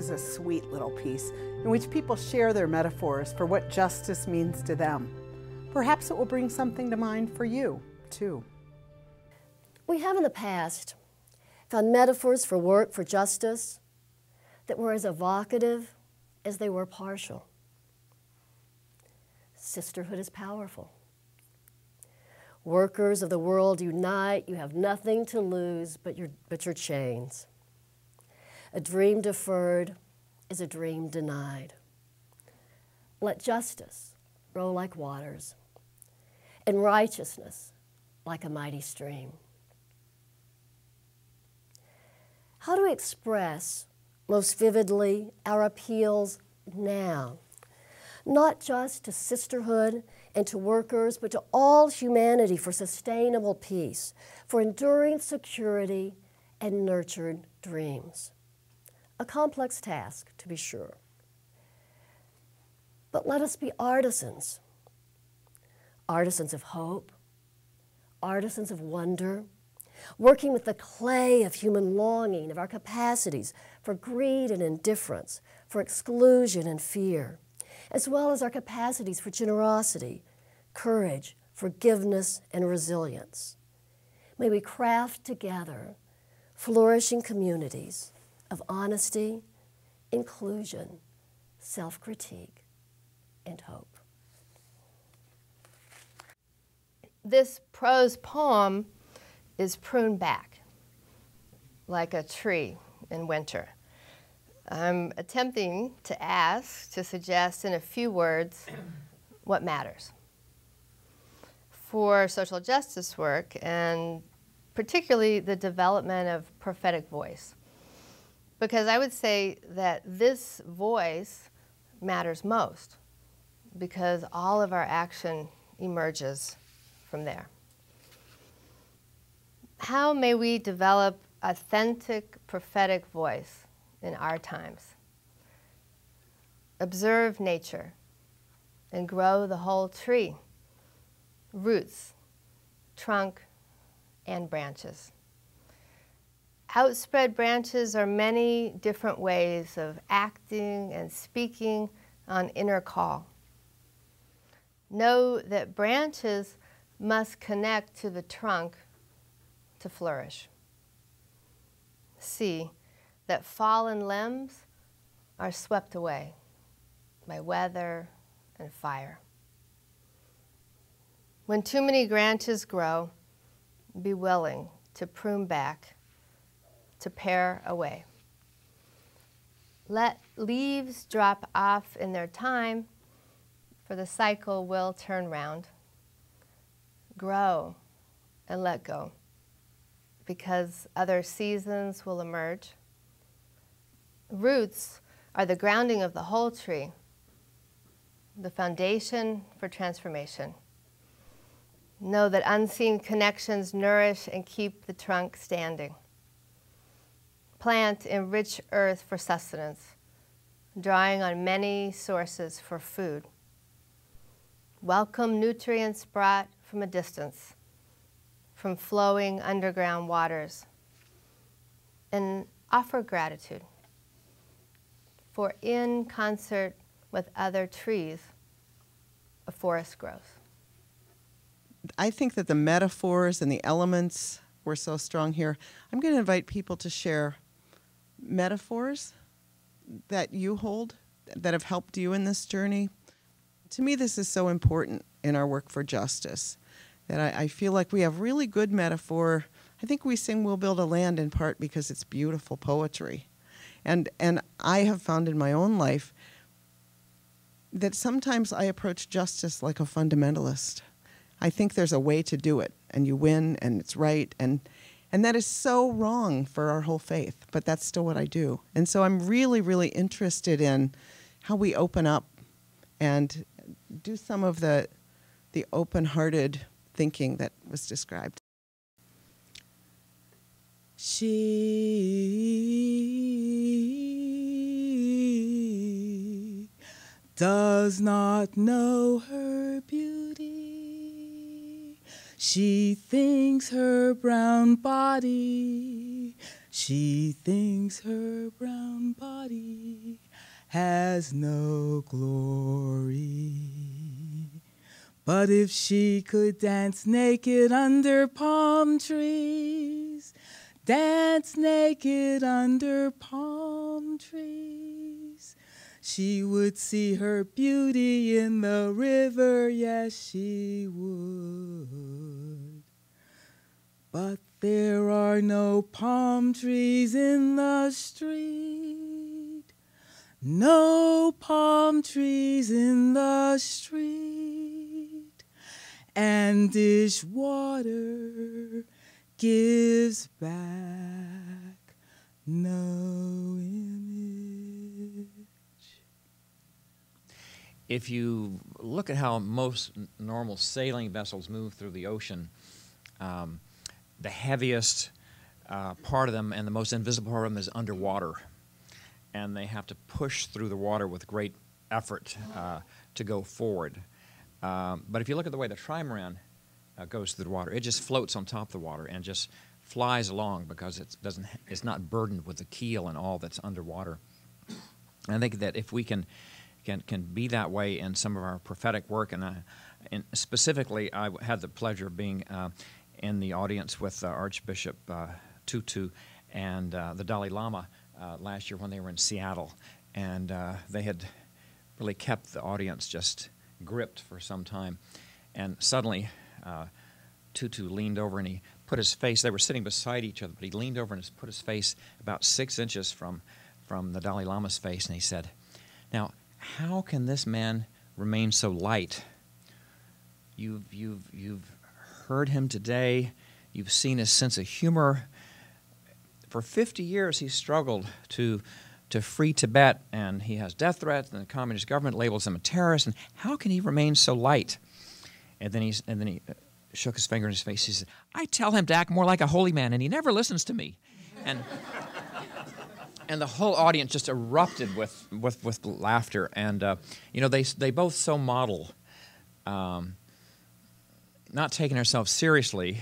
is a sweet little piece in which people share their metaphors for what justice means to them. Perhaps it will bring something to mind for you, too. We have in the past found metaphors for work for justice that were as evocative as they were partial. Sisterhood is powerful. Workers of the world unite, you have nothing to lose but your chains. A dream deferred is a dream denied. Let justice roll like waters, and righteousness like a mighty stream. How to express most vividly our appeals now, not just to sisterhood and to workers, but to all humanity for sustainable peace, for enduring security and nurtured dreams. A complex task, to be sure. But let us be artisans. Artisans of hope, artisans of wonder, working with the clay of human longing, of our capacities for greed and indifference, for exclusion and fear, as well as our capacities for generosity, courage, forgiveness, and resilience. May we craft together flourishing communities of honesty, inclusion, self-critique, and hope. This prose poem is pruned back like a tree in winter. I'm attempting to suggest in a few words what matters. For social justice work, and particularly the development of prophetic voice, because I would say that this voice matters most, because all of our action emerges from there. How may we develop authentic prophetic voice in our times? Observe nature and grow the whole tree, roots, trunk, and branches. Outspread branches are many different ways of acting and speaking on inner call. Know that branches must connect to the trunk to flourish. See that fallen limbs are swept away by weather and fire. When too many branches grow, be willing to prune back, to pare away. Let leaves drop off in their time, for the cycle will turn round. Grow and let go, because other seasons will emerge. Roots are the grounding of the whole tree, the foundation for transformation. Know that unseen connections nourish and keep the trunk standing. Plant in rich earth for sustenance, drawing on many sources for food. Welcome nutrients brought from a distance, from flowing underground waters, and offer gratitude, for in concert with other trees, a forest grows. I think that the metaphors and the elements were so strong here. I'm going to invite people to share metaphors that you hold that have helped you in this journey. To me, this is so important in our work for justice, that I feel like we have really good metaphor. I think we sing "We'll Build a Land" in part because it's beautiful poetry. And I have found in my own life that sometimes I approach justice like a fundamentalist. I think there's a way to do it, and you win, and it's right, and that is so wrong for our whole faith, but that's still what I do. And so I'm really, really interested in how we open up and do some of the open-hearted thinking that was described. She does not know her beauty. She thinks her brown body She thinks her brown body has no glory. But if she could dance naked under palm trees, dance naked under palm trees, she would see her beauty in the river, yes, she would. But there are no palm trees in the street, no palm trees in the street, and dishwater gives back no image. If you look at how most normal sailing vessels move through the ocean, the heaviest part of them and the most invisible part of them is underwater. And they have to push through the water with great effort to go forward. But if you look at the way the trimaran goes through the water, it just floats on top of the water and just flies along because it's not burdened with the keel and all that's underwater. And I think that if we can be that way in some of our prophetic work, and specifically I had the pleasure of being in the audience with Archbishop Tutu and the Dalai Lama last year when they were in Seattle, and they had really kept the audience just gripped for some time. And suddenly Tutu leaned over and he put his face, they were sitting beside each other, but he leaned over and put his face about 6 inches from the Dalai Lama's face, and he said, "Now, how can this man remain so light? You've heard him today. You've seen his sense of humor. For 50 years, he's struggled to free Tibet, and he has death threats, and the communist government labels him a terrorist. And how can he remain so light?" And then he shook his finger in his face. He said, "I tell him to act more like a holy man, and he never listens to me." And the whole audience just erupted with laughter. And they both so model not taking ourselves seriously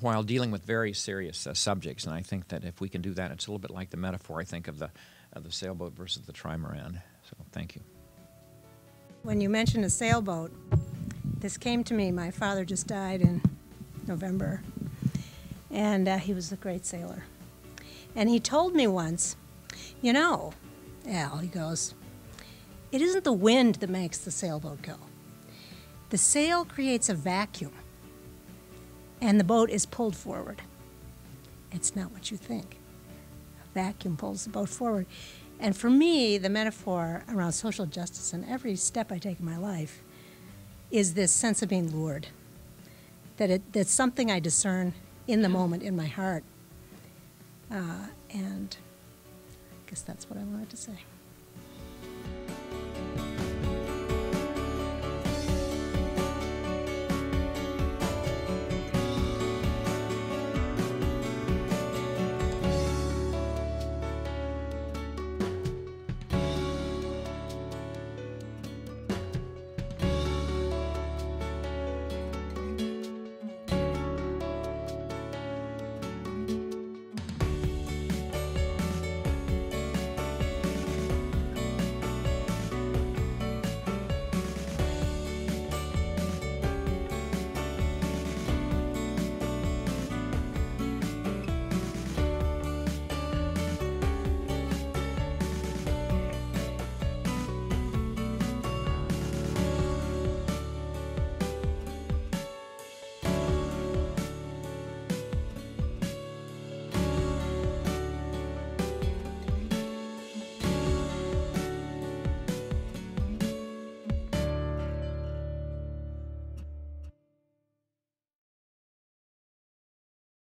while dealing with very serious subjects. And I think that if we can do that, it's a little bit like the metaphor, I think, of the sailboat versus the trimaran. So thank you. When you mentioned a sailboat, this came to me. My father just died in November, and he was a great sailor. And he told me once, Al, he goes, it isn't the wind that makes the sailboat go. The sail creates a vacuum, and the boat is pulled forward. It's not what you think. A vacuum pulls the boat forward. And for me, the metaphor around social justice and every step I take in my life is this sense of being lured, that's something I discern in the moment in my heart. And I guess that's what I wanted to say.